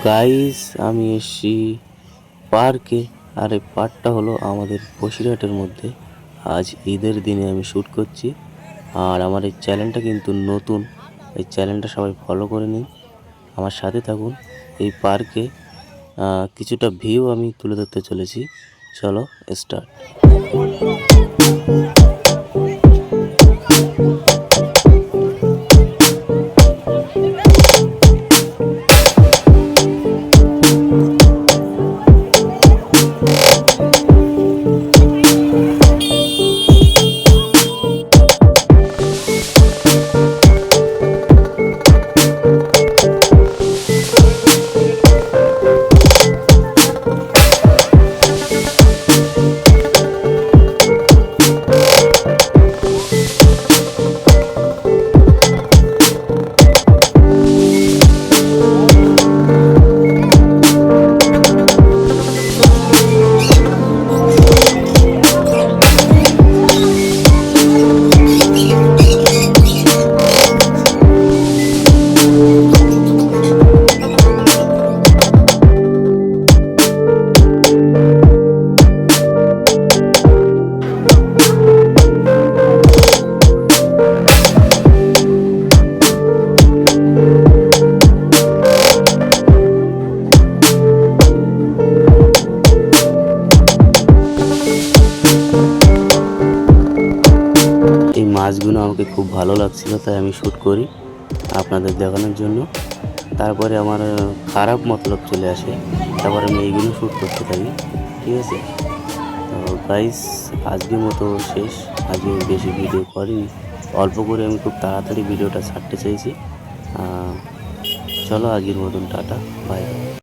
Guys আমি এসেছি পার্কে। আর এই পার্কটা হলো আমাদের বসিরহাটের মধ্যে। আজ ঈদের দিনে আমি শ্যুট করছি। আর আমার এই চ্যানেলটা কিন্তু নতুন, এই চ্যানেলটা সবাই ফলো করে নিন, আমার সাথে থাকুন। এই পার্কে কিছুটা ভিউ আমি তুলে ধরতে চলেছি। চলো স্টার্ট। এই মাছগুলো আমাকে খুব ভালো লাগছিল, তাই আমি শ্যুট করি আপনাদের দেখানোর জন্য। তারপরে আমার খারাপ মতলব চলে আসে, তারপরে আমি এইগুলো শ্যুট করতে থাকি। ঠিক আছে, তো গাইস আজকের মতো শেষ। আজকে বেশি ভিডিও করিনি, অল্প করে আমি খুব তাড়াতাড়ি ভিডিওটা ছাড়তে চাইছি। চলো আজকের মতন টাটা, বাই।